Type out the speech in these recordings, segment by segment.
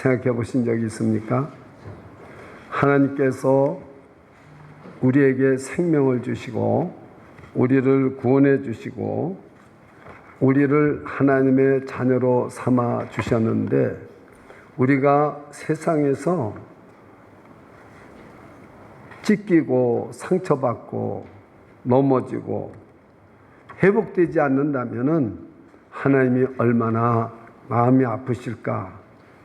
생각해 보신 적이 있습니까? 하나님께서 우리에게 생명을 주시고 우리를 구원해 주시고 우리를 하나님의 자녀로 삼아 주셨는데 우리가 세상에서 찢기고 상처받고 넘어지고 회복되지 않는다면은 하나님이 얼마나 마음이 아프실까?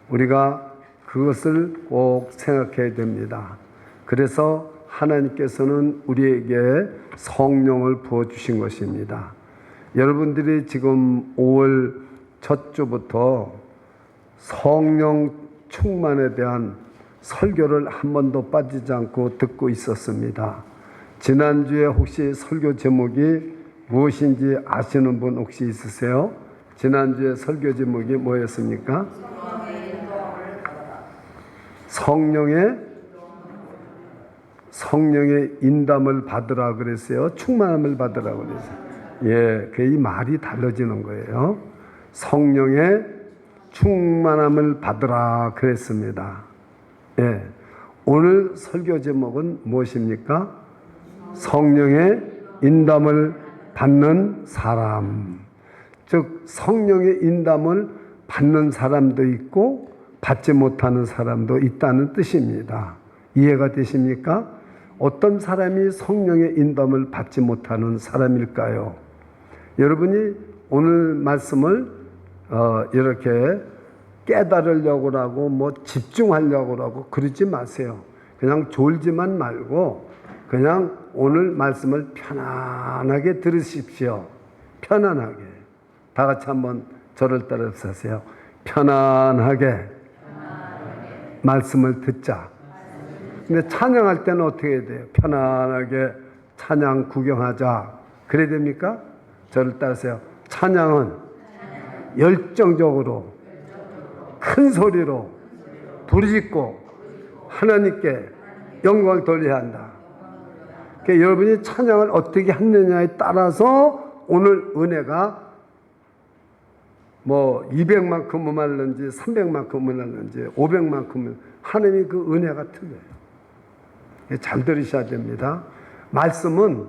우리가 그것을 꼭 생각해야 됩니다. 그래서 하나님께서는 우리에게 성령을 부어주신 것입니다. 여러분들이 지금 5월 첫 주부터 성령 충만에 대한 설교를 한 번도 빠지지 않고 듣고 있었습니다. 지난주에 혹시 설교 제목이 무엇인지 아시는 분 혹시 있으세요? 지난주에 설교 제목이 뭐였습니까? 성령의 인담을 받으라 그랬어요. 충만함을 받으라 그랬어요. 예, 그 이 말이 달라지는 거예요. 성령의 충만함을 받으라 그랬습니다. 예, 오늘 설교 제목은 무엇입니까? 성령의 인담을 받는 사람. 즉 성령의 인담을 받는 사람도 있고 받지 못하는 사람도 있다는 뜻입니다. 이해가 되십니까? 어떤 사람이 성령의 인담을 받지 못하는 사람일까요? 여러분이 오늘 말씀을 이렇게 깨달으려고 하고 뭐 집중하려고 하고 그러지 마세요. 그냥 졸지만 말고 그냥 오늘 말씀을 편안하게 들으십시오. 편안하게. 다 같이 한번 저를 따라서 하세요. 편안하게 말씀을 듣자. 근데 찬양할 때는 어떻게 해야 돼요? 편안하게 찬양 구경하자. 그래야 됩니까? 저를 따라서요. 찬양은 열정적으로 큰 소리로 부르짖고 하나님께 영광을 돌려야 한다. 그러니까 여러분이 찬양을 어떻게 하느냐에 따라서 오늘 은혜가 뭐 200만큼 음할는지 300만큼 음할는지 500만큼 하나님이 그 은혜가 틀려요. 잘 들으셔야 됩니다. 말씀은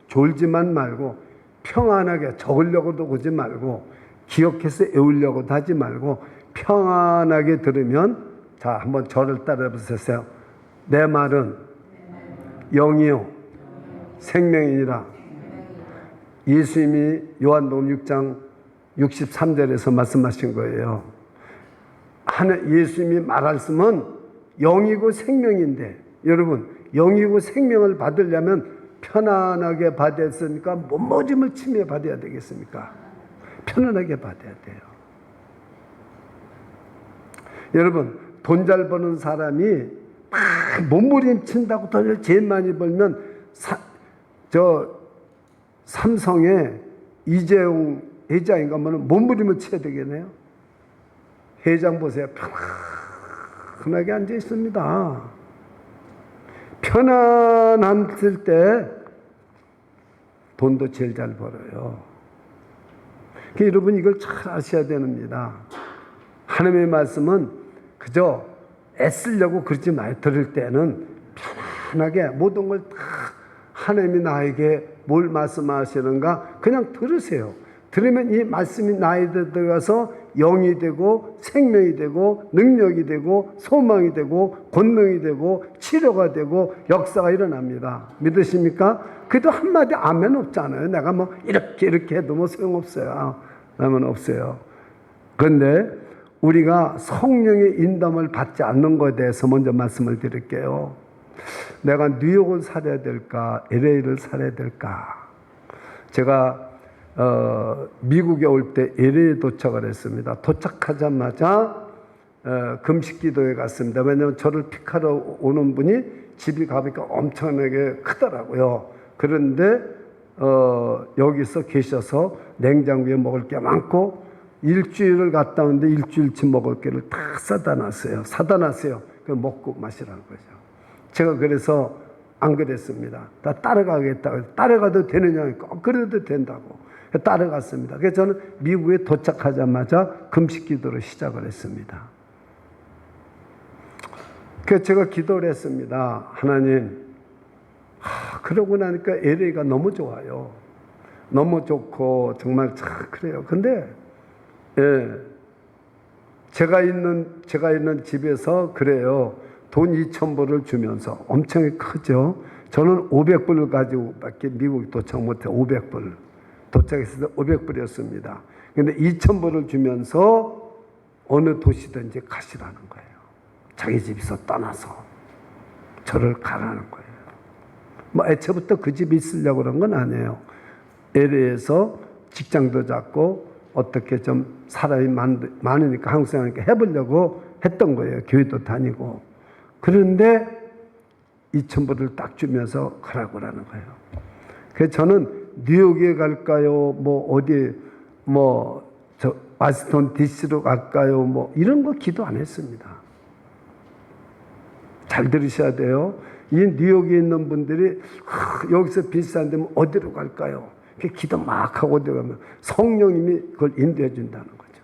졸지만 말고 평안하게 적으려고도 하지 말고 기억해서 외우려고도 하지 말고 평안하게 들으면 자 한번 저를 따라 보세요. 내 말은 영이요 생명이니라. 예수님이 요한복음 6장 63절에서 말씀하신 거예요. 예수님이 말씀은 영이고 생명인데 여러분 영이고 생명을 받으려면 편안하게 받아야 되니까 몸머짐을 치며 받아야 되겠습니까? 편안하게 받아야 돼요. 여러분 돈 잘 버는 사람이 막 몸부림친다고 돈을 제일 많이 벌면 삼성의 이재용 회장인가 하면 몸부림을 쳐야 되겠네요. 회장 보세요. 편안하게 앉아 있습니다. 편안했을 때 돈도 제일 잘 벌어요. 그러니까 여러분 이걸 잘 아셔야 됩니다. 하나님의 말씀은 그저 애쓰려고 그러지 마요. 들을 때는 편안하게 모든 걸 다 하나님이 나에게 뭘 말씀하시는가 그냥 들으세요. 들으면 이 말씀이 나에 들어가서 영이 되고 생명이 되고 능력이 되고 소망이 되고 권능이 되고 치료가 되고 역사가 일어납니다. 믿으십니까? 그래도 한마디 아멘 없잖아요. 내가 뭐 이렇게 해도 뭐 소용없어요. 아멘 없어요. 그런데 우리가 성령의 인담을 받지 않는 것에 대해서 먼저 말씀을 드릴게요. 내가 뉴욕을 살아야 될까 LA를 살아야 될까. 제가 미국에 올 때 LA에 도착을 했습니다. 도착하자마자 금식기도에 갔습니다. 왜냐하면 저를 픽하러 오는 분이 집이 가보니까 엄청나게 크더라고요. 그런데 여기서 계셔서 냉장고에 먹을 게 많고 일주일을 갔다 오는데 일주일치 먹을 게를 다 사다 놨어요. 그 먹고 마시라는 거죠. 제가 그래서 안 그랬습니다. 다 따라가겠다고. 따라가도 되느냐? 그래도 된다고. 따라갔습니다. 그래서 저는 미국에 도착하자마자 금식 기도를 시작을 했습니다. 그래서 제가 기도를 했습니다. 하나님, 그러고 나니까 LA가 너무 좋아요. 너무 좋고 정말 참 그래요. 근데 제가 있는 집에서 그래요. 돈 2,000불을 주면서 엄청 크죠. 저는 500불을 가지고 밖에 미국 도착 못해. 500불 도착했을 때 500불이었습니다. 근데 2,000불을 주면서 어느 도시든지 가시라는 거예요. 자기 집에서 떠나서 저를 가라는 거예요. 뭐 애초부터 그 집에 있으려고 그런 건 아니에요. LA에서 직장도 잡고 어떻게 좀 사람이 많으니까 한국 사람이니까 해보려고 했던 거예요. 교회도 다니고. 그런데 2,000불을 딱 주면서 가라고 하는 거예요. 그래서 저는 뉴욕에 갈까요? 뭐 어디 저 와싱턴 DC로 갈까요? 뭐 이런 거 기도 안 했습니다. 잘 들으셔야 돼요. 이 뉴욕에 있는 분들이 여기서 비싼 데면 어디로 갈까요? 기도 막 하고 들어가면 성령님이 그걸 인도해 준다는 거죠.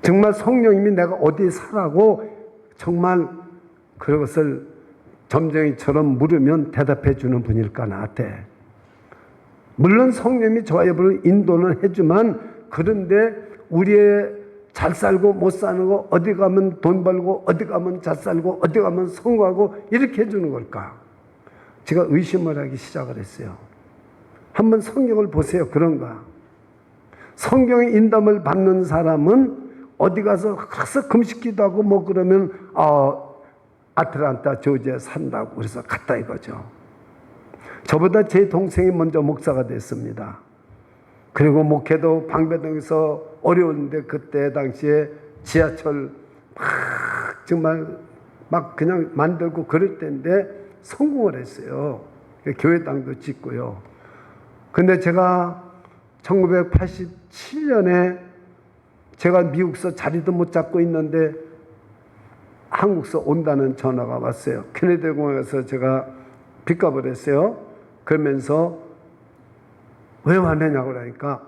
정말 성령님이 내가 어디에 살라고 정말 그것을 점쟁이처럼 물으면 대답해 주는 분일까 나한테. 물론 성령님이 저와 여러분을 인도는 해주만, 그런데 우리의 잘 살고 못 사는 거, 어디 가면 돈 벌고 어디 가면 잘 살고 어디 가면 성공하고 이렇게 해주는 걸까? 제가 의심을 하기 시작을 했어요. 한번 성경을 보세요. 그런가? 성경의 인담을 받는 사람은 어디 가서 금식기도 하고 뭐 그러면 아틀란타 조지아에 산다고 그래서 갔다 이거죠. 저보다 제 동생이 먼저 목사가 됐습니다. 그리고 목회도 방배동에서 어려웠는데 그때 당시에 지하철 정말 그냥 만들고 그럴 때인데 성공을 했어요. 교회당도 짓고요. 근데 제가 1987년에 제가 미국서 자리도 못 잡고 있는데 한국서 온다는 전화가 왔어요. 케네디 공항에서 제가 픽업을 했어요. 그러면서 왜 왔느냐고 그러니까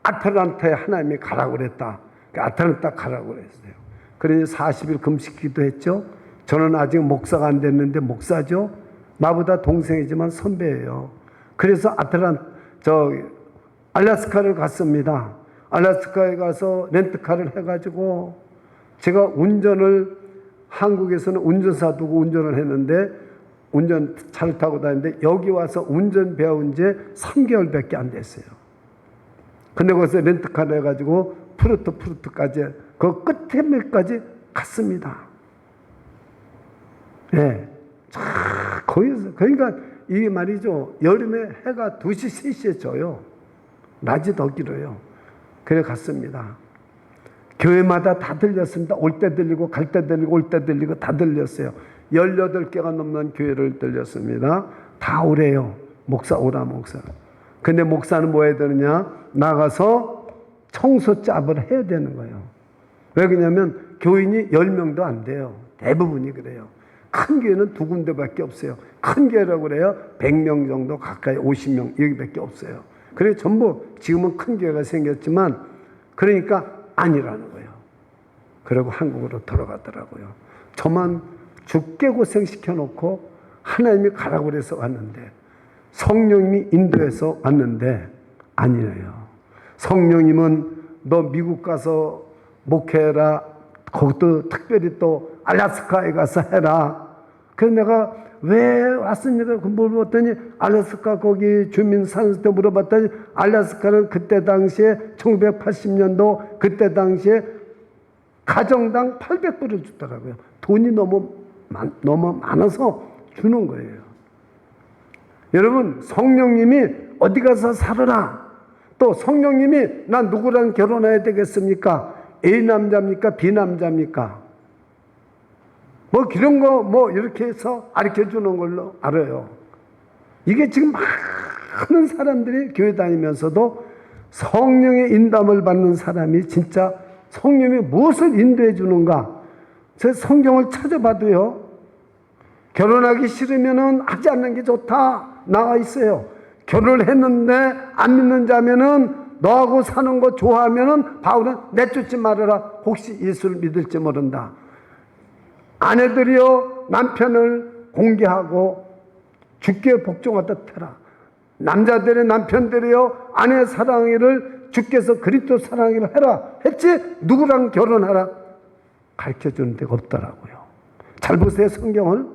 아틀란타에 하나님이 가라고 그랬다. 아틀란타 가라고 그랬어요. 그러니 40일 금식기도 했죠. 저는 아직 목사가 안 됐는데 목사죠. 나보다 동생이지만 선배예요. 그래서 알래스카를 갔습니다. 알래스카에 가서 렌트카를 해가지고 제가 한국에서는 운전사 두고 운전을 했는데 운전차를 타고 다니는데 여기 와서 운전 배운 지 3개월밖에 안 됐어요. 근데 거기서 렌트카를 해가지고 푸르트까지 그 끝에까지 갔습니다. 네. 거기서 그러니까 이게 말이죠. 여름에 해가 2시 3시에 져요. 낮이 더 길어요. 그래 갔습니다. 교회마다 다 들렸습니다. 올 때 들리고 갈 때 들리고 올 때 들리고 다 들렸어요. 18개가 넘는 교회를 들렸습니다. 다 오래요. 목사 오라 목사. 근데 목사는 뭐 해야 되느냐? 나가서 청소잡을 해야 되는 거예요. 왜 그러냐면 교인이 10명도 안 돼요. 대부분이 그래요. 큰 교회는 2군데밖에 없어요. 큰 교회라고 그래요. 100명 정도 가까이 50명 여기밖에 없어요. 그래서 전부 지금은 큰 교회가 생겼지만 그러니까 아니라는 거예요. 그리고 한국으로 돌아가더라고요. 저만 죽게 고생시켜 놓고 하나님이 가라고 그래서 왔는데 성령님이 인도해서 왔는데 아니에요. 성령님은 너 미국 가서 목회해라. 거기도 특별히 또 알래스카에 가서 해라. 그래서 내가 왜 왔습니까? 물어봤더니 알래스카 거기 주민 사는 때 물어봤더니 알래스카는 그때 당시에 1980년도 그때 당시에 가정당 800불을 주더라고요. 돈이 너무 많아서 주는 거예요. 여러분 성령님이 어디 가서 살아라. 또 성령님이 난 누구랑 결혼해야 되겠습니까? A 남자입니까? B 남자입니까? 뭐 이런 거 이렇게 해서 가르쳐 주는 걸로 알아요. 이게 지금 많은 사람들이 교회 다니면서도 성령의 인담을 받는 사람이 진짜 성령이 무엇을 인도해 주는가? 제 성경을 찾아봐도요. 결혼하기 싫으면은 하지 않는 게 좋다 나와 있어요. 결혼을 했는데 안 믿는 자면은 너하고 사는 거 좋아하면은 바울은 내쫓지 말아라. 혹시 예수를 믿을지 모른다. 아내들이여 남편을 공개하고 주께 복종하듯 해라. 남자들의 남편들이여 아내 사랑하기를 주께서 그리스도 사랑하기를 해라 했지. 누구랑 결혼하라 가르쳐주는 데가 없더라고요. 잘 보세요, 성경을.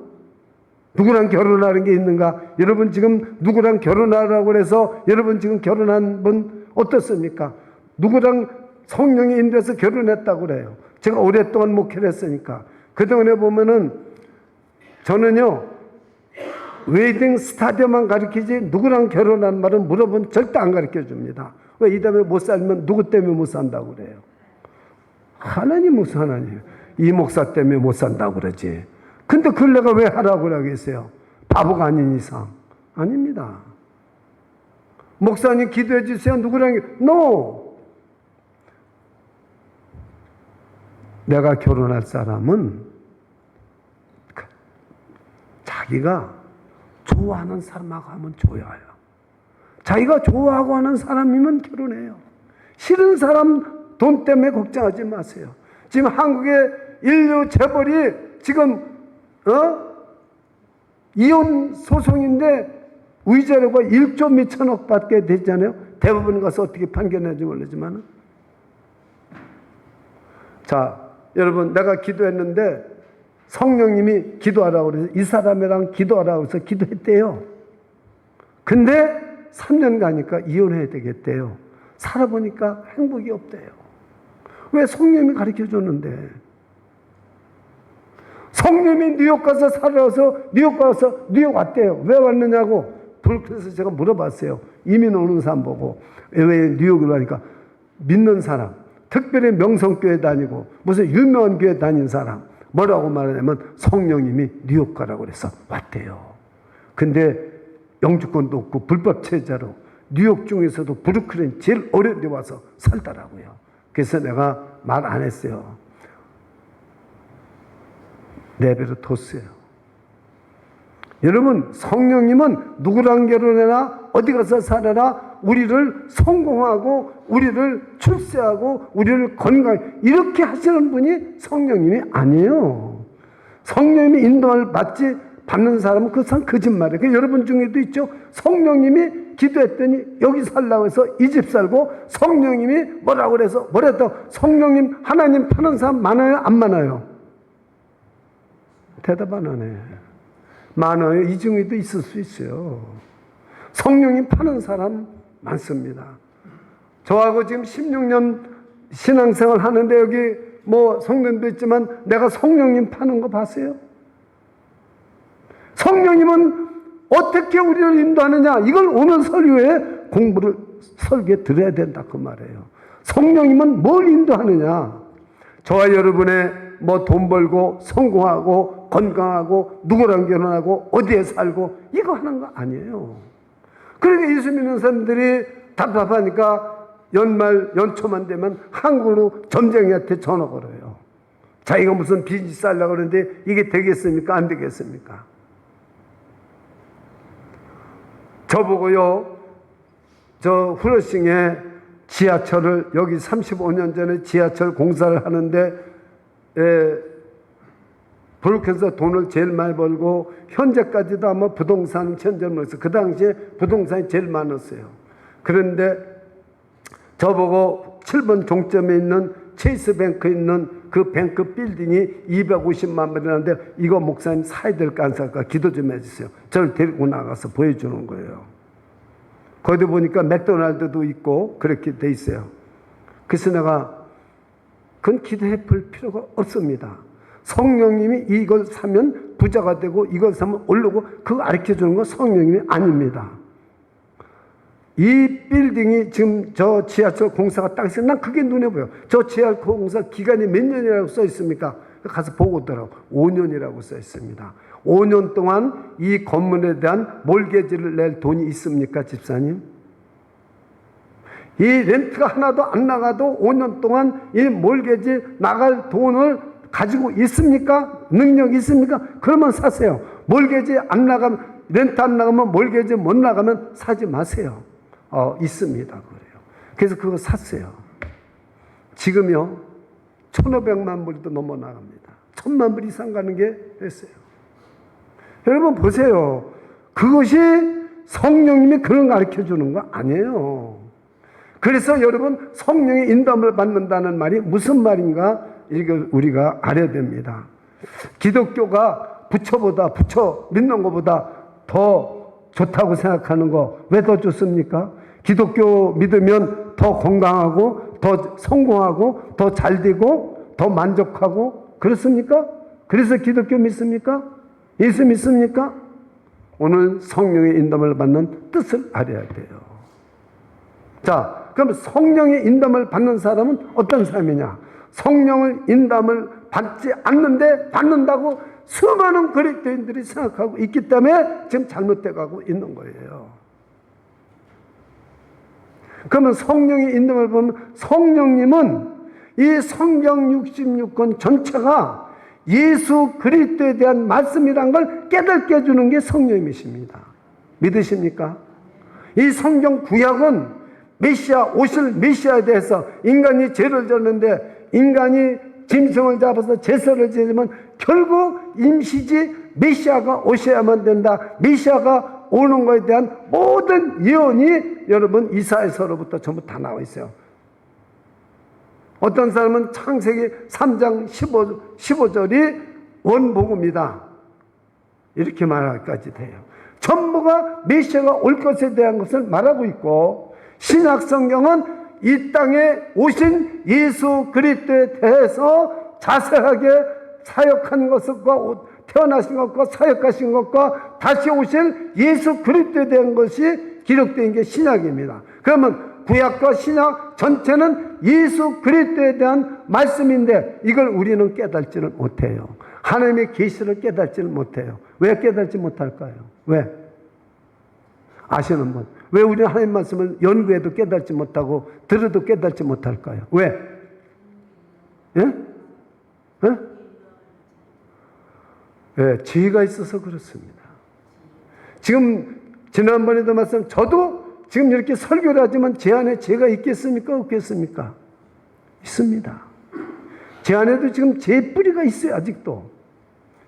누구랑 결혼하는 게 있는가? 여러분 지금 누구랑 결혼하라고 해서 여러분 지금 결혼한 분 어떻습니까? 누구랑 성령이 인도해서 결혼했다고 그래요. 제가 오랫동안 목회를 했으니까. 그동안에 보면은 저는요, 웨딩 스타디움만 가르치지 누구랑 결혼한 말은 물어보면 절대 안 가르쳐 줍니다. 왜? 이 다음에 못 살면 누구 때문에 못 산다고 그래요? 하나님 무슨 하나님? 이 목사 때문에 못 산다고 그러지. 근데 그걸 내가 왜 하라고 그러겠어요? 바보가 아닌 이상. 아닙니다. 목사님 기도해 주세요. 누구랑? No! 내가 결혼할 사람은 자기가 좋아하는 사람하고 하면 좋아요. 자기가 좋아하고 하는 사람이면 결혼해요. 싫은 사람 돈 때문에 걱정하지 마세요. 지금 한국의 인류 재벌이 지금 이혼 소송인데 위자료가 1조 몇천억 받게 되잖아요. 대법원 가서 어떻게 판결하는지 모르지만. 자, 여러분, 내가 기도했는데 성령님이 기도하라고 그래서 이 사람이랑 기도하라고 해서 기도했대요. 근데 3년 가니까 이혼해야 되겠대요. 살아보니까 행복이 없대요. 왜? 성령님이 가르쳐 줬는데. 성령님이 뉴욕 가서 살아서 뉴욕 왔대요. 왜 왔느냐고. 그래서 제가 물어봤어요. 이민 오는 사람 보고. 왜 뉴욕으로 가니까 믿는 사람, 특별히 명성교회 다니고 무슨 유명한 교회 다닌 사람 뭐라고 말하냐면 성령님이 뉴욕 가라고 그래서 왔대요. 근데 영주권도 없고 불법 체자로 뉴욕 중에서도 브루클린 제일 어려운 데 와서 살더라고요. 그래서 내가 말 안 했어요. 내버려 뒀어요. 여러분, 성령님은 누구랑 결혼해라, 어디 가서 살아라, 우리를 성공하고 우리를 출세하고 우리를 건강하게 이렇게 하시는 분이 성령님이 아니에요. 성령님이 인도를 받는 사람은 그 사람 거짓말이에요. 그 여러분 중에도 있죠. 성령님이 기도했더니 여기 살라고 해서 이 집 살고, 성령님이 뭐라고 그래서 뭐랬다고. 성령님 하나님 파는 사람 많아요, 안 많아요? 대답 안 하네. 많아요. 이 중에도 있을 수 있어요. 성령님 파는 사람 많습니다. 저하고 지금 16년 신앙생활 하는데 여기 뭐 성령도 있지만 내가 성령님 파는 거 봤어요? 성령님은 어떻게 우리를 인도하느냐, 이걸 오늘 설교에 설교에 들어야 된다 그 말이에요. 성령님은 뭘 인도하느냐. 저와 여러분의 뭐 돈 벌고 성공하고 건강하고 누구랑 결혼하고 어디에 살고 이거 하는 거 아니에요. 그러니까 예수 믿는 사람들이 답답하니까 연초만 되면 한국으로 점쟁이한테 전화 걸어요. 자기가 무슨 비즈니스 하려고 그러는데 이게 되겠습니까? 안 되겠습니까? 저보고요, 저 후러싱에 지하철을, 여기 35년 전에 지하철 공사를 하는데 브루클린에서 돈을 제일 많이 벌고 현재까지도 아마 부동산 천전을, 그 당시에 부동산이 제일 많았어요. 그런데 저보고 7번 종점에 있는 체이스 뱅크에 있는 그 뱅크 빌딩이 250만 불이라는데 이거 목사님 사야 될까 안 살까 기도 좀 해주세요. 저를 데리고 나가서 보여주는 거예요. 거기 보니까 맥도날드도 있고 그렇게 돼 있어요. 그래서 내가 그건 기도해 볼 필요가 없습니다. 성령님이 이걸 사면 부자가 되고 이걸 사면 오르고 그거 가르쳐 주는 건 성령님이 아닙니다. 이 빌딩이 지금 저 지하철 공사가 딱 있어요. 난 그게 눈에 보여. 저 지하철 공사 기간이 몇 년이라고 써 있습니까? 가서 보고 오더라고. 5년이라고 써 있습니다. 5년 동안 이 건물에 대한 몰개지를 낼 돈이 있습니까, 집사님? 이 렌트가 하나도 안 나가도 5년 동안 이 몰개지 나갈 돈을 가지고 있습니까? 능력 있습니까? 그러면 사세요. 몰개지 안 나가면, 렌트 안 나가면, 몰개지 못 나가면 사지 마세요. 있습니다. 그래요. 그래서 그거 샀어요. 지금요, 1,500만 불도 넘어 나갑니다. 천만 불 이상 가는 게 됐어요. 여러분 보세요. 그것이 성령님이 그런 가르쳐 주는 거 아니에요. 그래서 여러분 성령의 인도함을 받는다는 말이 무슨 말인가 이걸 우리가 알아야 됩니다. 기독교가 부처 믿는 것보다 더 좋다고 생각하는 거 왜 더 좋습니까? 기독교 믿으면 더 건강하고 더 성공하고 더 잘되고 더 만족하고 그렇습니까? 그래서 기독교 믿습니까? 예수 믿습니까? 오늘 성령의 인도함을 받는 뜻을 알아야 돼요. 자, 그럼 성령의 인도함을 받는 사람은 어떤 사람이냐? 성령의 인도함을 받지 않는데 받는다고 수많은 그리스도인들이 생각하고 있기 때문에 지금 잘못돼 가고 있는 거예요. 그러면 성령의 인도함을 보면 성령님은 이 성경 66권 전체가 예수 그리스도에 대한 말씀이란 걸 깨닫게 해주는 게 성령님이십니다. 믿으십니까? 이 성경 구약은 메시아, 오실 메시아에 대해서 인간이 죄를 졌는데 인간이 짐승을 잡아서 제사를 지내면 결국 임시지 메시아가 오셔야만 된다. 메시아가 오는 것에 대한 모든 예언이 여러분 이사야서로부터 전부 다 나와 있어요. 어떤 사람은 창세기 3장 15절이 원복음이다. 이렇게 말할까지 돼요. 전부가 메시아가 올 것에 대한 것을 말하고 있고 신약 성경은 이 땅에 오신 예수 그리스도에 대해서 자세하게 사역한 것과 태어나신 것과 사역하신 것과 다시 오실 예수 그리스도에 대한 것이 기록된 게 신약입니다. 그러면 구약과 신약 전체는 예수 그리스도에 대한 말씀인데 이걸 우리는 깨닫지는 못해요. 하나님의 계시를 깨닫지는 못해요. 왜 깨닫지 못할까요? 왜? 아시는 분? 왜 우리는 하나님 말씀을 연구해도 깨닫지 못하고 들어도 깨닫지 못할까요? 왜? 예? 예? 예, 지혜가 있어서 그렇습니다. 지금 지난번에도 말씀, 저도 지금 이렇게 설교를 하지만 제 안에 죄가 있겠습니까? 없겠습니까? 있습니다. 제 안에도 지금 죄 뿌리가 있어요. 아직도.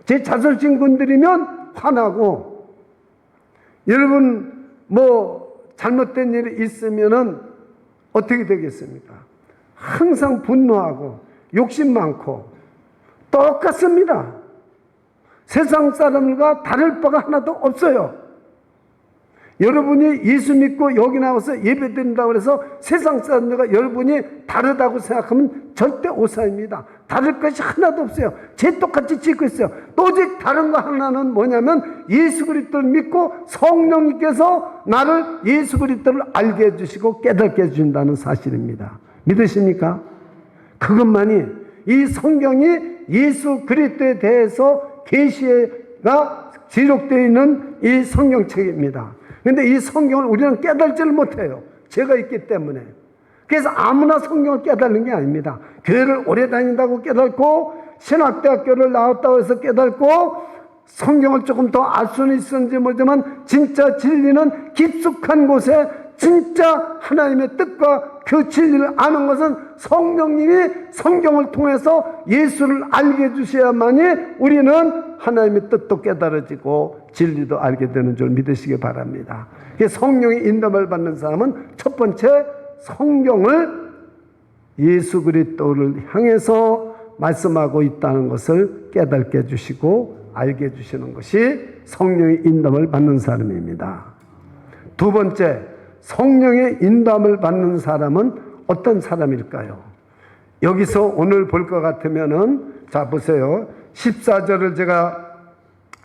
제 자존심 건드리면 화나고, 여러분 잘못된 일이 있으면은 어떻게 되겠습니까? 항상 분노하고 욕심 많고 똑같습니다. 세상 사람들과 다를 바가 하나도 없어요. 여러분이 예수 믿고 여기 나와서 예배드린다고 해서 세상 사람들과 여러분이 다르다고 생각하면 절대 오산입니다. 다를 것이 하나도 없어요. 제 똑같이 짓고 있어요. 오직 다른 거 하나는 뭐냐면 예수 그리스도를 믿고 성령님께서 나를 예수 그리스도를 알게 해주시고 깨닫게 해준다는 사실입니다. 믿으십니까? 그것만이 이 성경이 예수 그리스도에 대해서 계시가 기록되어 있는 이 성경책입니다. 그런데 이 성경을 우리는 깨달지를 못해요. 죄가 있기 때문에. 그래서 아무나 성경을 깨닫는 게 아닙니다. 교회를 오래 다닌다고 깨닫고 신학대학교를 나왔다고 해서 깨닫고 성경을 조금 더 알 수는 있었는지 모르지만 진짜 진리는 깊숙한 곳에 진짜 하나님의 뜻과 그 진리를 아는 것은 성령님이 성경을 통해서 예수를 알게 해주셔야만이 우리는 하나님의 뜻도 깨달아지고 진리도 알게 되는 줄 믿으시기 바랍니다. 성령의 인도함을 받는 사람은 첫 번째 성경을 예수 그리스도를 향해서 말씀하고 있다는 것을 깨닫게 해주시고 알게 해주시는 것이 성령의 인도함을 받는 사람입니다. 두 번째, 성령의 인도함을 받는 사람은 어떤 사람일까요? 여기서 오늘 볼 것 같으면은, 자, 보세요. 14절을 제가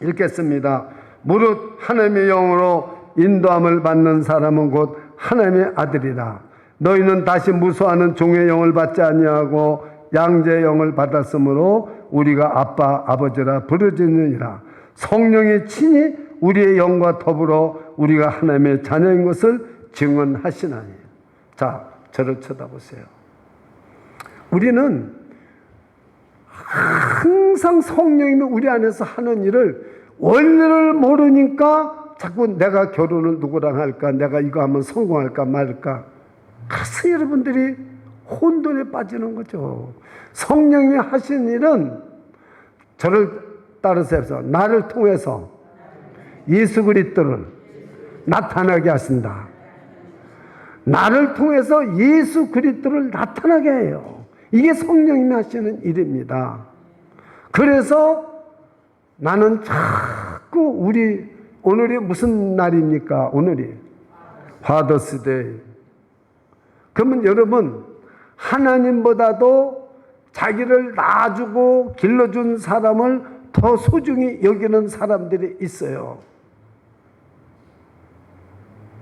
읽겠습니다. 무릇 하나님의 영으로 인도함을 받는 사람은 곧 하나님의 아들이라. 너희는 다시 무수하는 종의 영을 받지 아니하고 양자의 영을 받았으므로 우리가 아빠, 아버지라 부르짖느니라. 성령이 친히 우리의 영과 더불어 우리가 하나님의 자녀인 것을 증언하시나니. 자, 저를 쳐다보세요. 우리는 항상 성령님이 우리 안에서 하는 일을 원리를 모르니까 자꾸 내가 결혼을 누구랑 할까, 내가 이거 하면 성공할까 말까, 그래서 여러분들이 혼돈에 빠지는 거죠. 성령님이 하신 일은 저를 따르셔서 나를 통해서 예수 그리스도를 나타나게 하신다. 나를 통해서 예수 그리스도를 나타나게 해요. 이게 성령님이 하시는 일입니다. 그래서 나는 자꾸 오늘이 무슨 날입니까? 오늘이 파더스데이. 그러면 여러분, 하나님보다도 자기를 낳아주고 길러준 사람을 더 소중히 여기는 사람들이 있어요.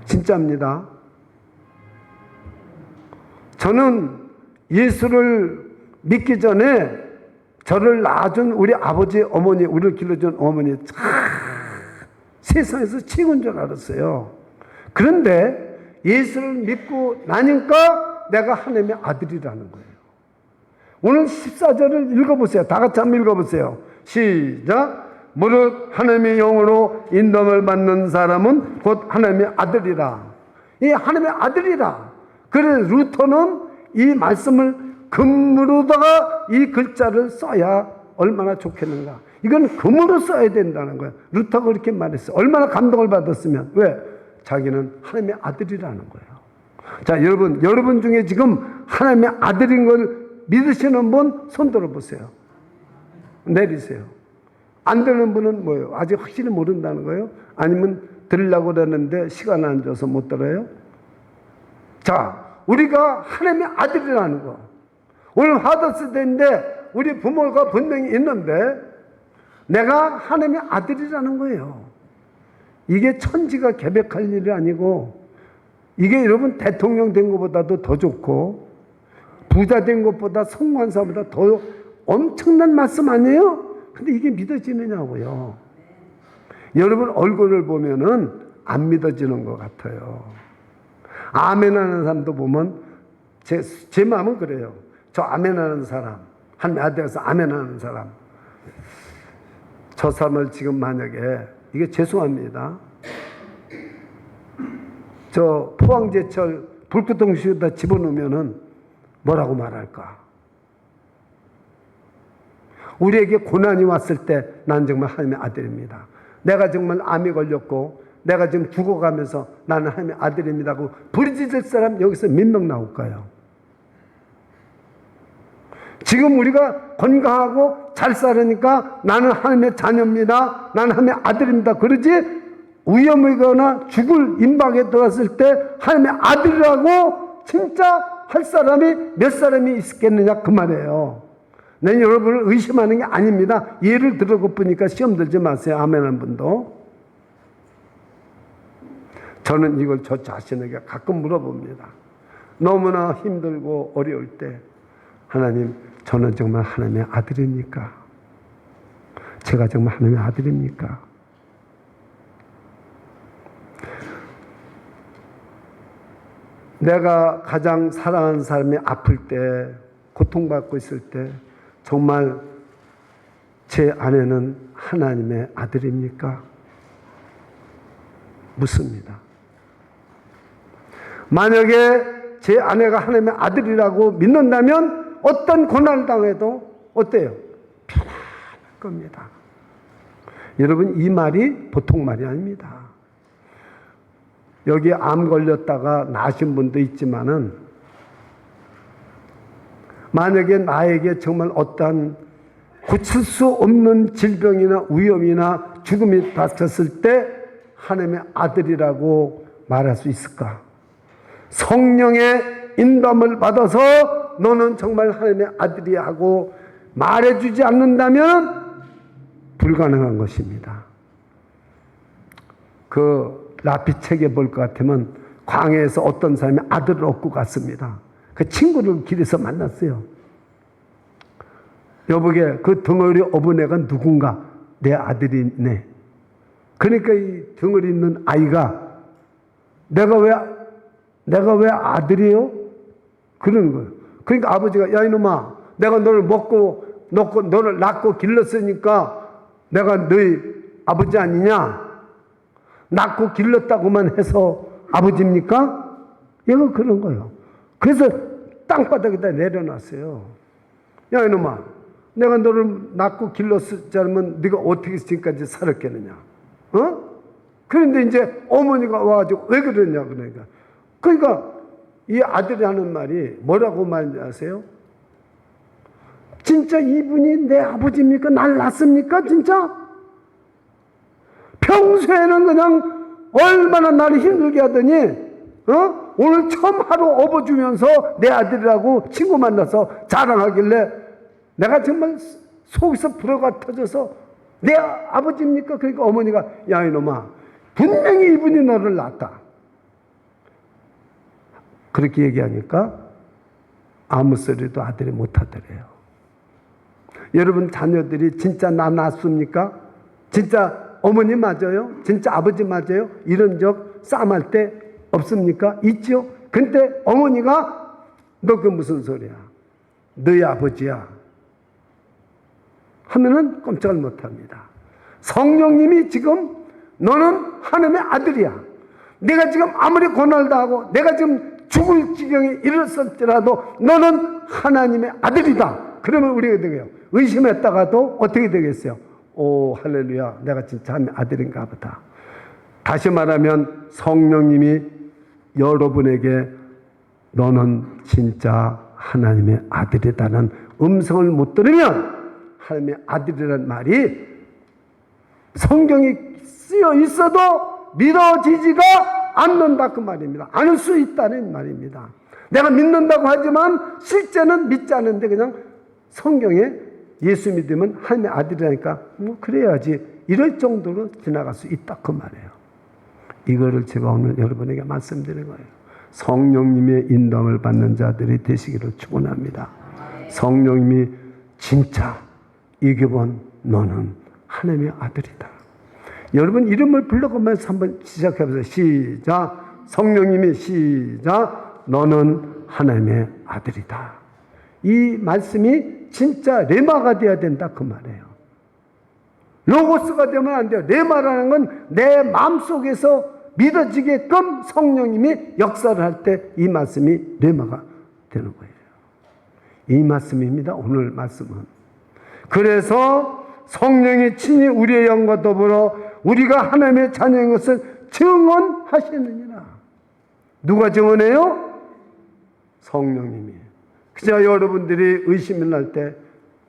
진짜입니다. 저는 예수를 믿기 전에 저를 낳아준 우리 아버지, 어머니, 우리를 길러준 어머니 세상에서 최고인 줄 알았어요. 그런데 예수를 믿고 나니까 내가 하나님의 아들이라는 거예요. 오늘 14절을 읽어보세요. 다 같이 한번 읽어보세요. 시작. 무릇 하나님의 영으로 인도함을 받는 사람은 곧 하나님의 아들이라. 이 하나님의 아들이라. 그래서 루터는 이 말씀을 금으로다가 이 글자를 써야 얼마나 좋겠는가. 이건 금으로 써야 된다는 거예요. 루터가 그렇게 말했어요. 얼마나 감동을 받았으면. 왜? 자기는 하나님의 아들이라는 거예요. 자, 여러분 중에 지금 하나님의 아들인 걸 믿으시는 분 손 들어보세요. 내리세요. 안 되는 분은 뭐예요? 아직 확실히 모른다는 거예요? 아니면 들으려고 그러는데 시간 안 줘서 못 들어요? 자, 우리가 하나님의 아들이라는 거. 오늘 하더스데이인데 우리 부모가 분명히 있는데 내가 하나님의 아들이라는 거예요. 이게 천지가 개벽할 일이 아니고, 이게 여러분 대통령 된 것보다도 더 좋고 부자 된 것보다 성관사보다 더 엄청난 말씀 아니에요? 근데 이게 믿어지느냐고요. 여러분 얼굴을 보면은 안 믿어지는 것 같아요. 아멘 하는 사람도 보면 제 마음은 그래요. 저 아멘 하는 사람, 한 아들에서 아멘 하는 사람, 저 사람을 지금 만약에, 이게 죄송합니다, 저 포항제철 불구덩이에다 집어넣으면은 뭐라고 말할까? 우리에게 고난이 왔을 때 난 정말 하나님의 아들입니다. 내가 정말 암이 걸렸고 내가 지금 죽어가면서 나는 하나님의 아들입니다 하고 부르짖을 사람 여기서 몇 명 나올까요? 지금 우리가 건강하고 잘 살으니까 나는 하나님의 자녀입니다, 나는 하나님의 아들입니다 그러지, 위험이거나 죽을 임박에 들어왔을 때 하나님의 아들이라고 진짜 할 사람이 몇 사람이 있겠느냐 그 말이에요. 난 여러분을 의심하는 게 아닙니다. 예를 들어고 보니까 시험 들지 마세요. 아멘 한 분도. 저는 이걸 저 자신에게 가끔 물어봅니다. 너무나 힘들고 어려울 때, 하나님, 저는 정말 하나님의 아들입니까? 제가 정말 하나님의 아들입니까? 내가 가장 사랑하는 사람이 아플 때, 고통받고 있을 때 정말 제 아내는 하나님의 아들입니까? 묻습니다. 만약에 제 아내가 하나님의 아들이라고 믿는다면 어떤 고난을 당해도 어때요? 편안할 겁니다. 여러분, 이 말이 보통 말이 아닙니다. 여기 암 걸렸다가 나으신 분도 있지만은, 만약에 나에게 정말 어떠한 고칠 수 없는 질병이나 위험이나 죽음이 닥쳤을 때 하나님의 아들이라고 말할 수 있을까? 성령의 인도함을 받아서 너는 정말 하나님의 아들이야 하고 말해주지 않는다면 불가능한 것입니다. 그 라피 책에 볼 것 같으면 광야에서 어떤 사람이 아들을 얻고 갔습니다. 그 친구를 길에서 만났어요. 여보게, 그 덩어리 업은 애가 누군가? 내 아들이네. 그러니까 이 덩어리 있는 아이가 내가 왜 아들이에요? 그러는 거예요. 그러니까 아버지가, 야 이놈아, 내가 너를 너를 낳고 길렀으니까 내가 너희 아버지 아니냐? 낳고 길렀다고만 해서 아버지입니까? 얘가 그런 거예요. 그래서 땅바닥에다 내려놨어요. 야 이놈아, 내가 너를 낳고 길렀지 않으면 네가 어떻게 지금까지 살았겠느냐. 그런데 이제 어머니가 와가지고 왜 그러냐 그러니까 이 아들이 하는 말이 뭐라고 말인지 아세요? 진짜 이분이 내 아버지입니까? 날 낳습니까? 진짜? 평소에는 그냥 얼마나 나를 힘들게 하더니 오늘 처음 하루 업어주면서 내 아들이라고 친구 만나서 자랑하길래 내가 정말 속에서 불어가 터져서 내 아버지입니까? 그러니까 어머니가 야 이놈아 분명히 이분이 너를 낳았다. 그렇게 얘기하니까 아무 소리도 아들이 못하더래요. 여러분 자녀들이 진짜 나 낳습니까? 진짜 어머니 맞아요? 진짜 아버지 맞아요? 이런 적 싸움할 때 없습니까? 있죠? 근데 어머니가 너 그 무슨 소리야? 너희 아버지야. 하면은 꼼짝을 못합니다. 성령님이 지금 너는 하나님의 아들이야. 내가 지금 아무리 고난을 당하고 내가 지금 죽을 지경에 이르렀을지라도 너는 하나님의 아들이다. 그러면 우리가 어떻게 해요? 의심했다가도 어떻게 되겠어요? 오 할렐루야 내가 진짜 하나님의 아들인가 보다. 다시 말하면 성령님이 여러분에게 너는 진짜 하나님의 아들이다는 음성을 못 들으면 하나님의 아들이라는 말이 성경이 쓰여 있어도 믿어지지가 않는다 그 말입니다. 않을 수 있다는 말입니다. 내가 믿는다고 하지만 실제는 믿지 않는데 그냥 성경에 예수 믿으면 하나님의 아들이라니까 뭐 그래야지 이럴 정도로 지나갈 수 있다 그 말이에요. 이거를 제가 오늘 여러분에게 말씀드리는 거예요. 성령님의 인도함을 받는 자들이 되시기를 축원합니다. 성령님이 진짜 이규본 너는 하나님의 아들이다. 여러분 이름을 불러가면서 한번 시작해보세요. 시작. 성령님이 시작. 너는 하나님의 아들이다. 이 말씀이 진짜 레마가 되어야 된다 그 말이에요. 로고스가 되면 안 돼요. 레마라는 건 내 마음속에서 믿어지게끔 성령님이 역사를 할 때 이 말씀이 레마가 되는 거예요. 이 말씀입니다. 오늘 말씀은. 그래서 성령이 친히 우리의 영과 더불어 우리가 하나님의 자녀인 것을 증언하시느니라. 누가 증언해요? 성령님이. 그저 여러분들이 의심을 할 때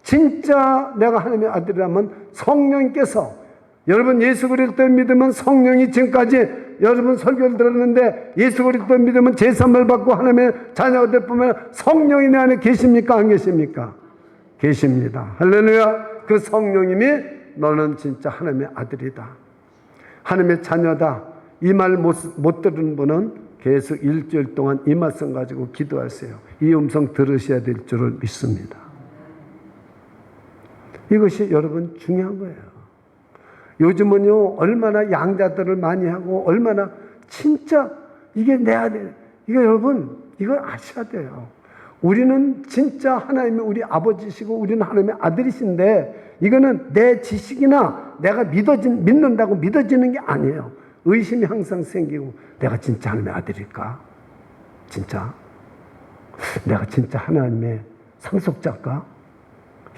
진짜 내가 하나님의 아들이라면 성령께서 여러분 예수 그리스도 믿으면 성령이 지금까지 여러분 설교를 들었는데 예수 그리스도 믿으면 제3을 받고 하나님의 자녀가 될 뿐만 아니라 성령이 내 안에 계십니까? 안 계십니까? 계십니다. 할렐루야. 그 성령님이 너는 진짜 하나님의 아들이다. 하나님의 자녀다. 이 말 못 들은 분은 계속 일주일 동안 이 말씀 가지고 기도하세요. 이 음성 들으셔야 될 줄을 믿습니다. 이것이 여러분 중요한 거예요. 요즘은요 얼마나 양자들을 많이 하고 얼마나 진짜 이게 내 아들 이거 여러분 이걸 아셔야 돼요. 우리는 진짜 하나님의 우리 아버지시고 우리는 하나님의 아들이신데 이거는 내 지식이나 내가 믿는다고 믿어지는 게 아니에요. 의심이 항상 생기고 내가 진짜 하나님의 아들일까? 진짜? 내가 진짜 하나님의 상속자일까?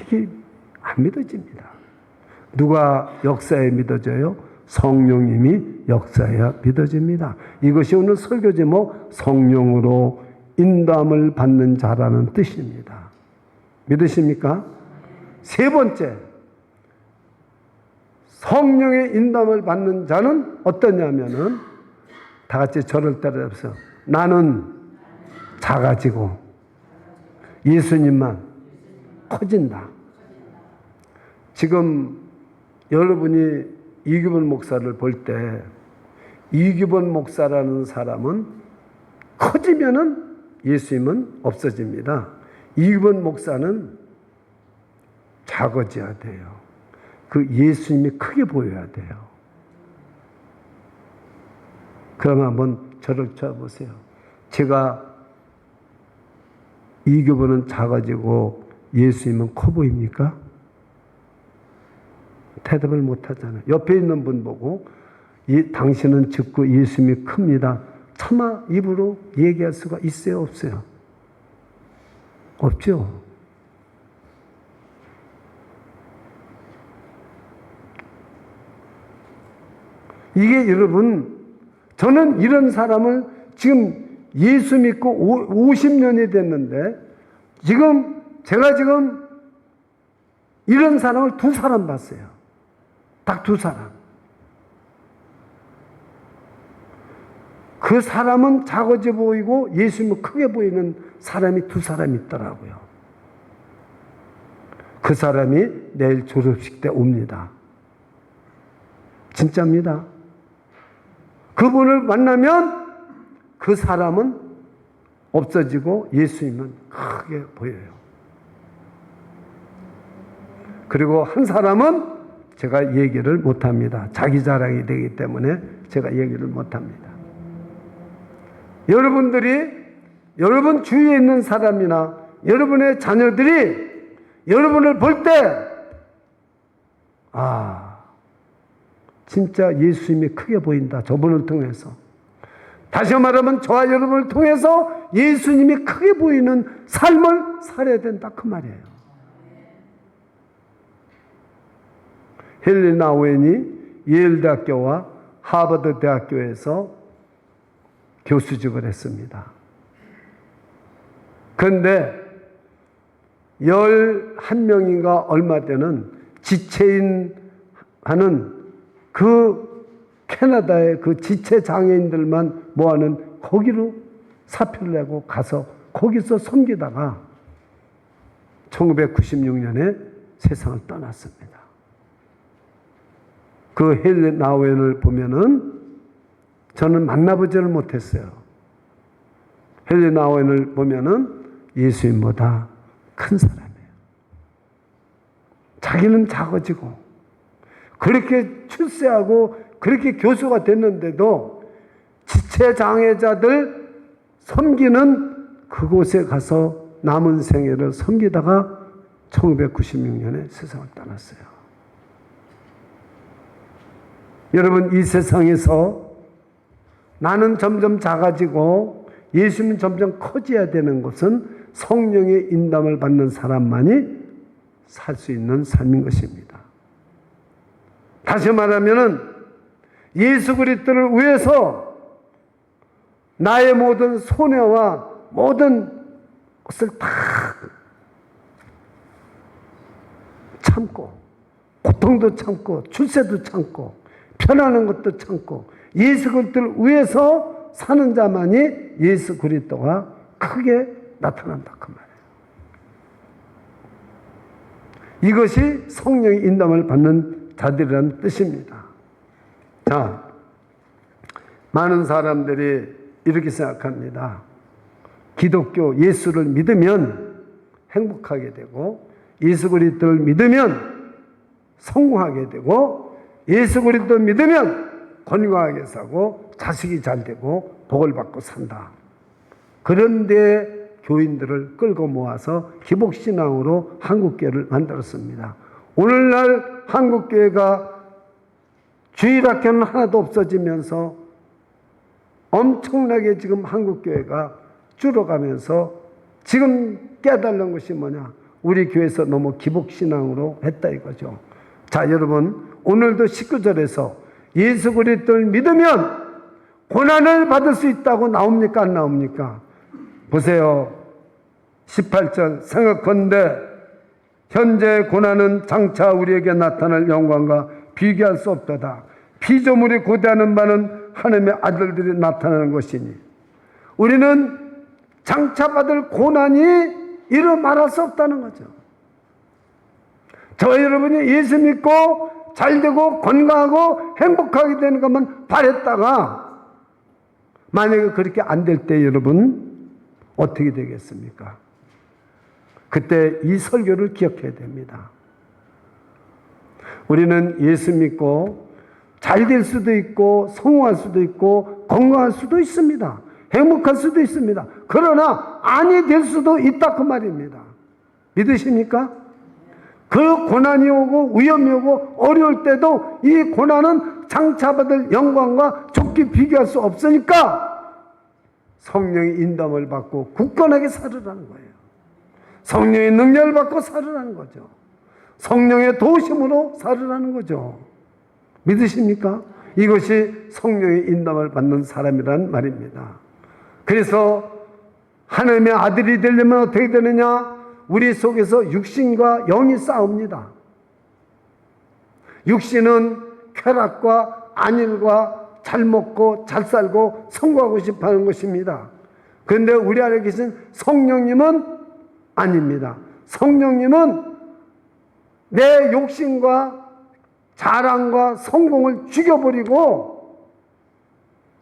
이게 안 믿어집니다. 누가 역사에 믿어져요? 성령님이 역사에 믿어집니다. 이것이 오늘 설교 제목 성령으로 인도함을 받는 자라는 뜻입니다. 믿으십니까? 세 번째, 성령의 인도함을 받는 자는 어떠냐면은 다 같이 저를 따라서 나는 작아지고 예수님만 커진다. 지금 여러분이 이규본 목사를 볼 때 이규본 목사라는 사람은 커지면은 예수님은 없어집니다. 이규본 목사는 작아져야 돼요. 그 예수님이 크게 보여야 돼요. 그럼 한번 저를 쳐보세요. 제가 이규본은 작아지고 예수님은 커 보입니까? 대답을 못 하잖아요. 옆에 있는 분 보고 당신은 적고 예수님이 큽니다. 차마 입으로 얘기할 수가 있어요? 없어요? 없죠. 이게 여러분, 저는 이런 사람을 지금 예수 믿고 50년이 됐는데 제가 지금 이런 사람을 2사람 봤어요. 딱 2사람. 그 사람은 작아져 보이고 예수님은 크게 보이는 사람이 2사람이 있더라고요. 그 사람이 내일 졸업식 때 옵니다. 진짜입니다. 그분을 만나면 그 사람은 없어지고 예수님은 크게 보여요. 그리고 한 사람은 제가 얘기를 못합니다. 자기 자랑이 되기 때문에 제가 얘기를 못합니다. 여러분들이 여러분 주위에 있는 사람이나 여러분의 자녀들이 여러분을 볼 때 진짜 예수님이 크게 보인다. 저분을 통해서. 다시 말하면 저와 여러분을 통해서 예수님이 크게 보이는 삶을 살아야 된다. 그 말이에요. 헨리 나우엔이 예일대학교와 하버드 대학교에서 교수직을 했습니다. 그런데 11명인가 얼마 되는 지체인 하는 그 캐나다의 그 지체 장애인들만 모아는 거기로 사표를 내고 가서 거기서 섬기다가 1996년에 세상을 떠났습니다. 그 헨리 나우엔을 보면은 저는 만나보지를 못했어요. 헨리 나우엔을 보면은 예수님보다 큰 사람이에요. 자기는 작아지고 그렇게 출세하고 그렇게 교수가 됐는데도 지체장애자들 섬기는 그곳에 가서 남은 생애를 섬기다가 1996년에 세상을 떠났어요. 여러분, 이 세상에서 나는 점점 작아지고 예수님은 점점 커져야 되는 것은 성령의 인담을 받는 사람만이 살 수 있는 삶인 것입니다. 다시 말하면은 예수 그리스도를 위해서 나의 모든 손해와 모든 것을 다 참고 고통도 참고 출세도 참고 편안한 것도 참고 예수 그리스도를 위해서 사는 자만이 예수 그리스도가 크게 나타난다 그 말이에요. 이것이 성령의 인담을 받는 자들이라는 뜻입니다. 자, 많은 사람들이 이렇게 생각합니다. 기독교 예수를 믿으면 행복하게 되고 예수 그리스도를 믿으면 성공하게 되고 예수 그리스도를 믿으면 건강하게 사고 자식이 잘 되고 복을 받고 산다. 그런데 교인들을 끌고 모아서 기복신앙으로 한국교회를 만들었습니다. 오늘날 한국교회가 주일학교는 하나도 없어지면서 엄청나게 지금 한국교회가 줄어가면서 지금 깨달은 것이 뭐냐? 우리 교회에서 너무 기복신앙으로 했다 이거죠. 자, 여러분, 오늘도 19절에서 예수 그리스도를 믿으면 고난을 받을 수 있다고 나옵니까? 안 나옵니까? 보세요. 18절 생각컨대 현재 고난은 장차 우리에게 나타날 영광과 비교할 수 없도다. 피조물이 고대하는 바는 하나님의 아들들이 나타나는 것이니 우리는 장차 받을 고난이 이루 말할 수 없다는 거죠. 저와 여러분이 예수 믿고 잘되고 건강하고 행복하게 되는 것만 바랬다가 만약에 그렇게 안 될 때 여러분 어떻게 되겠습니까? 그때 이 설교를 기억해야 됩니다. 우리는 예수 믿고 잘 될 수도 있고 성공할 수도 있고 건강할 수도 있습니다. 행복할 수도 있습니다. 그러나 아니 될 수도 있다 그 말입니다. 믿으십니까? 그 고난이 오고 위험이 오고 어려울 때도 이 고난은 장차 받을 영광과 좋게 비교할 수 없으니까 성령의 인담을 받고 굳건하게 살으라는 거예요. 성령의 능력을 받고 살으라는 거죠. 성령의 도우심으로 살으라는 거죠. 믿으십니까? 이것이 성령의 인도를 받는 사람이란 말입니다. 그래서 하나님의 아들이 되려면 어떻게 되느냐? 우리 속에서 육신과 영이 싸웁니다. 육신은 쾌락과 안일과 잘 먹고 잘 살고 성공하고 싶어 하는 것입니다. 그런데 우리 안에 계신 성령님은 아닙니다. 성령님은 내 욕심과 자랑과 성공을 죽여버리고,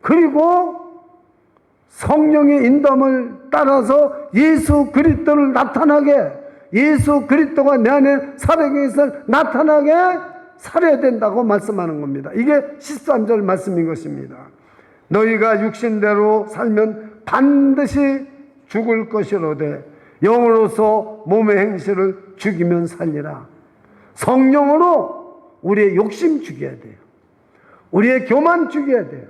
그리고 성령의 인도함을 따라서 예수 그리스도를 나타나게, 예수 그리스도가 내 안에 살아계신 것을 나타나게 살아야 된다고 말씀하는 겁니다. 이게 13절 말씀인 것입니다. 너희가 육신대로 살면 반드시 죽을 것이로되 영으로서 몸의 행실을 죽이면 살리라. 성령으로 우리의 욕심 죽여야 돼요. 우리의 교만 죽여야 돼요.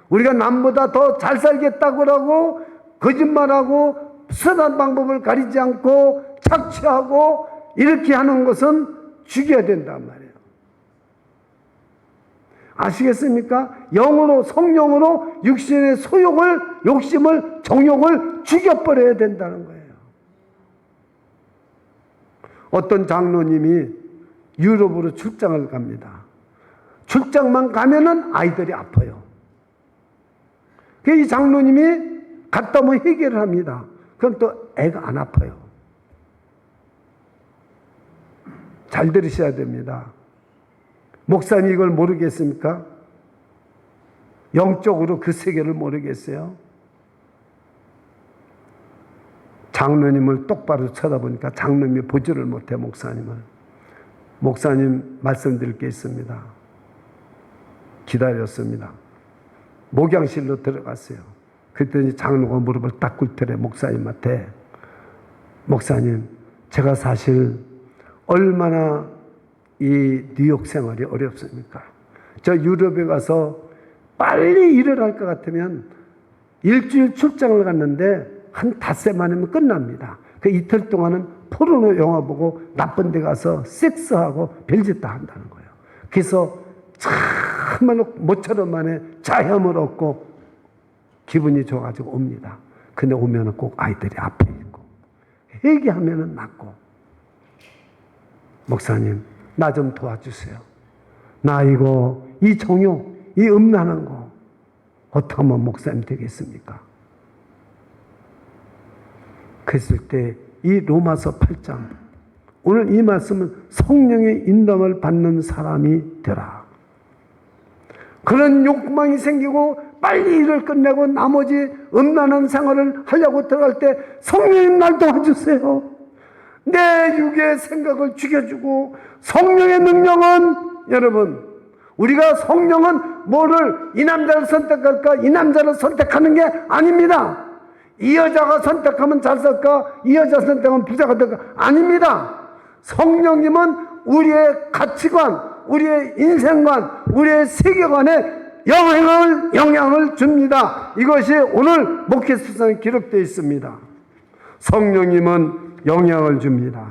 우리가 남보다 더 잘 살겠다고 하고 거짓말하고 선한 방법을 가리지 않고 착취하고 이렇게 하는 것은 죽여야 된단 말이에요. 아시겠습니까? 영으로, 성령으로 육신의 소욕을, 욕심을, 정욕을 죽여버려야 된다는 거예요. 어떤 장로님이 유럽으로 출장을 갑니다. 출장만 가면은 아이들이 아파요. 이 장로님이 갔다 오면 해결을 합니다. 그럼 또 애가 안 아파요. 잘 들으셔야 됩니다. 목사님 이걸 모르겠습니까? 영적으로 그 세계를 모르겠어요? 장로님을 똑바로 쳐다보니까 장로님이 보지를 못해, 목사님을. 목사님 말씀드릴 게 있습니다. 기다렸습니다. 목양실로 들어갔어요. 그랬더니 장로가 무릎을 딱 꿇더래, 목사님한테. 목사님, 제가 사실 얼마나 이 뉴욕 생활이 어렵습니까? 저 유럽에 가서 빨리 일을 할 것 같으면 일주일 출장을 갔는데 한 닷새 만이면 끝납니다. 그 이틀 동안은 포르노 영화 보고 나쁜 데 가서 섹스하고 별짓 다 한다는 거예요. 그래서 참말로 모처럼 만에 자혐을 얻고 기분이 좋아가지고 옵니다. 근데 오면은 꼭 아이들이 앞에 있고 회개하면은 낫고. 목사님, 나 좀 도와주세요. 나 이거 이 정욕, 이 음란한 거 어떻게 하면 목사님 되겠습니까? 그랬을 때 이 로마서 8장, 오늘 이 말씀은 성령의 인도함을 받는 사람이 되라. 그런 욕망이 생기고 빨리 일을 끝내고 나머지 음란한 생활을 하려고 들어갈 때 성령님 날 도와주세요. 내 육의 생각을 죽여주고. 성령의 능력은, 여러분, 우리가 성령은 뭐를, 이 남자를 선택할까 이 남자를 선택하는 게 아닙니다. 이 여자가 선택하면 잘 살까 이 여자 선택하면 부자가 될까 아닙니다. 성령님은 우리의 가치관, 우리의 인생관, 우리의 세계관에 영향을 줍니다. 이것이 오늘 목회수상에 기록되어 있습니다. 성령님은 영향을 줍니다.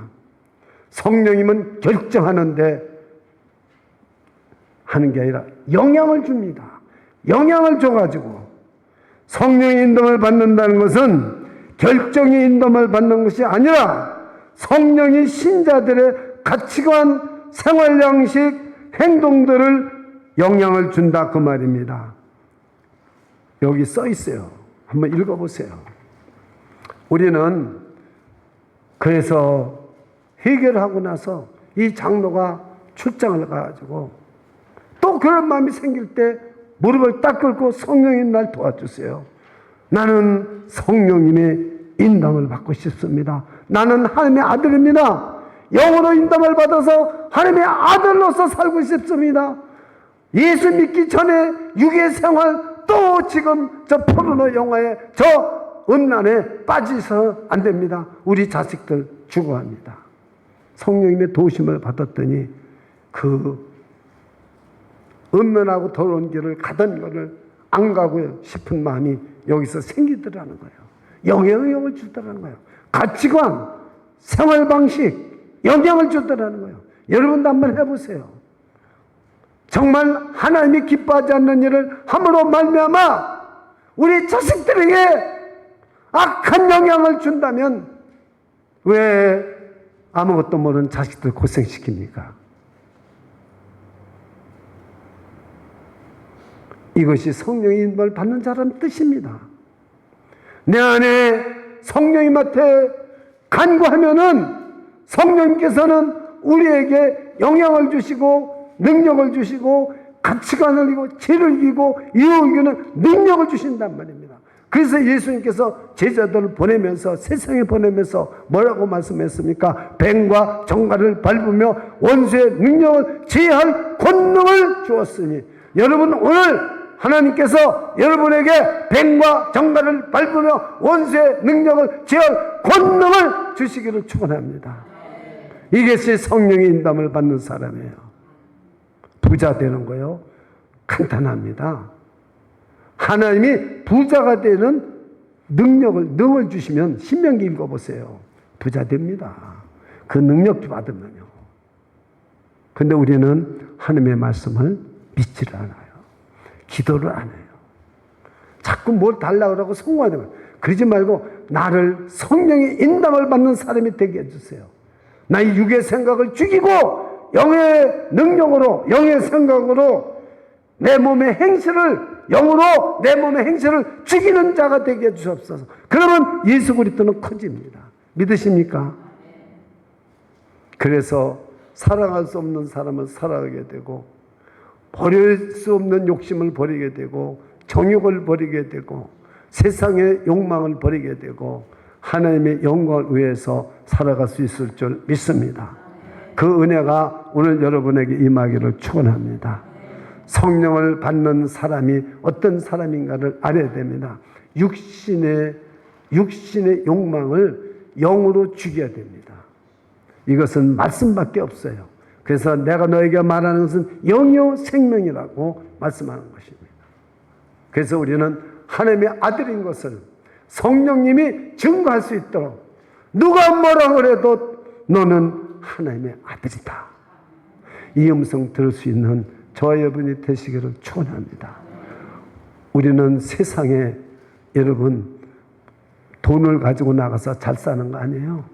성령님은 결정하는데 하는 게 아니라 영향을 줍니다. 영향을 줘가지고. 성령의 인도를 받는다는 것은 결정의 인도를 받는 것이 아니라 성령이 신자들의 가치관, 생활 양식, 행동들을 영향을 준다, 그 말입니다. 여기 써 있어요. 한번 읽어보세요. 우리는 그래서 해결하고 나서 이 장로가 출장을 가가지고 또 그런 마음이 생길 때 무릎을 딱 꿇고 성령님 날 도와주세요. 나는 성령님의 인도함을 받고 싶습니다. 나는 하나님의 아들입니다. 영으로 인도함을 받아서 하나님의 아들로서 살고 싶습니다. 예수 믿기 전에 육의 생활, 또 지금 저 포르노 영화에 저 음란에 빠지서 안 됩니다. 우리 자식들 죽어갑니다. 성령님의 도우심을 받았더니 그 음란하고 더러운 길을 가던 것을 안 가고 싶은 마음이 여기서 생기더라는 거예요. 영향을 주더라는 거예요. 가치관, 생활 방식, 영향을 주더라는 거예요. 여러분도 한번 해보세요. 정말 하나님이 기뻐하지 않는 일을 함으로 말미암아 우리 자식들에게 악한 영향을 준다면 왜 아무것도 모르는 자식들 고생시킵니까? 이것이 성령의 인도를 받는 자라는 뜻입니다. 내 안에 성령님한테 간구하면은 성령님께서는 우리에게 영향을 주시고 능력을 주시고 가치관을 이고 죄를 이기고 이기는 능력을 주신단 말입니다. 그래서 예수님께서 제자들을 보내면서 세상에 보내면서 뭐라고 말씀했습니까? 뱀과 정갈을 밟으며 원수의 능력을 제할 권능을 주었으니 여러분 오늘 하나님께서 여러분에게 뱀과 정갈을 밟으며 원수의 능력을 제할 권능을 주시기를 축원합니다. 이것이 성령의 인도함을 받는 사람이에요. 부자 되는 거요. 간단합니다. 하나님이 부자가 되는 능을 주시면 신명기 읽어보세요. 부자 됩니다. 그 능력 받으면요. 근데 우리는 하나님의 말씀을 믿지를 않아요. 기도를 안 해요. 자꾸 뭘 달라고 그러고 성공하는 거예요. 그러지 말고 나를 성령의 인도함을 받는 사람이 되게 해주세요. 나의 육의 생각을 죽이고 영의 능력으로 영의 생각으로 내 몸의 행실을 영으로 내 몸의 행실을 죽이는 자가 되게 해주옵소서. 그러면 예수 그리스도는 커집니다. 믿으십니까? 그래서 사랑할 수 없는 사람을 사랑하게 되고 버릴 수 없는 욕심을 버리게 되고 정욕을 버리게 되고 세상의 욕망을 버리게 되고 하나님의 영광을 위해서 살아갈 수 있을 줄 믿습니다. 그 은혜가 오늘 여러분에게 임하기를 축원합니다. 성령을 받는 사람이 어떤 사람인가를 알아야 됩니다. 육신의 욕망을 영으로 죽여야 됩니다. 이것은 말씀밖에 없어요. 그래서 내가 너에게 말하는 것은 영이요 생명이라고 말씀하는 것입니다. 그래서 우리는 하나님의 아들인 것을 성령님이 증거할 수 있도록 누가 뭐라 그래도 너는 하나님의 아들이다. 이 음성 들을 수 있는 저와 여러분이 되시기를 축원합니다. 우리는 세상에 여러분 돈을 가지고 나가서 잘 사는 거 아니에요.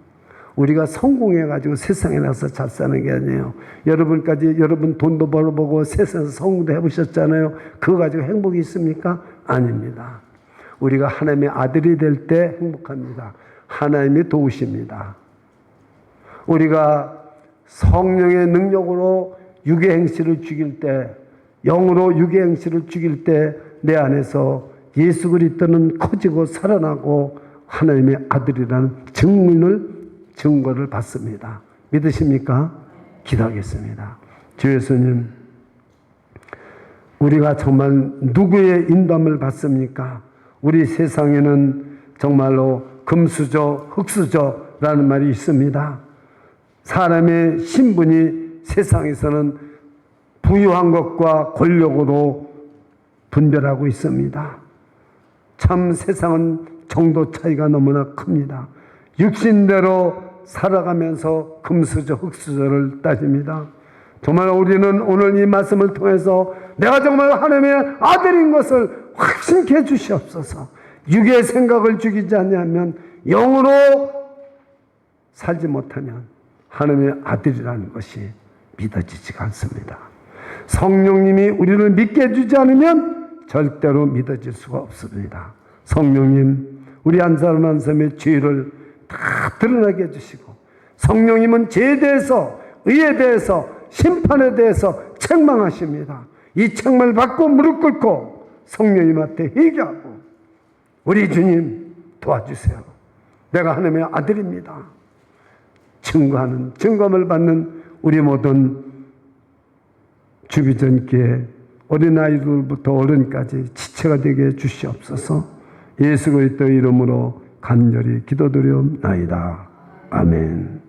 우리가 성공해가지고 세상에 나가서 잘 사는 게 아니에요. 여러분까지 여러분 돈도 벌어보고 세상에서 성공도 해보셨잖아요. 그거 가지고 행복이 있습니까? 아닙니다. 우리가 하나님의 아들이 될 때 행복합니다. 하나님이 도우십니다. 우리가 성령의 능력으로 육의 행실을 죽일 때, 영으로 육의 행실을 죽일 때 내 안에서 예수 그리스도는 커지고 살아나고 하나님의 아들이라는 증거를 받습니다. 믿으십니까? 기도하겠습니다. 주 예수님, 우리가 정말 누구의 인도함을 받습니까? 우리 세상에는 정말로 금수저, 흙수저라는 말이 있습니다. 사람의 신분이 세상에서는 부유한 것과 권력으로 분별하고 있습니다. 참 세상은 정도 차이가 너무나 큽니다. 육신대로 살아가면서 금수저, 흙수저를 따집니다. 정말 우리는 오늘 이 말씀을 통해서 내가 정말 하나님의 아들인 것을 확신케 해 주시옵소서. 육의 생각을 죽이지 않으면 영으로 살지 못하면 하나님의 아들이라는 것이 믿어지지가 않습니다. 성령님이 우리를 믿게 해주지 않으면 절대로 믿어질 수가 없습니다. 성령님, 우리 한 사람 한 사람의 죄를 다 드러나게 해주시고 성령님은 죄에 대해서 의에 대해서 심판에 대해서 책망하십니다. 이 책망을 받고 무릎 꿇고 성령님한테 회개하고 우리 주님 도와주세요. 내가 하나님의 아들입니다. 증거하는 증거함을 받는 우리 모든 주비전기에 어린아이들부터 어른까지 지체가 되게 해주시옵소서. 예수 그리스도의 이름으로 간절히 기도드리옵나이다. 아멘.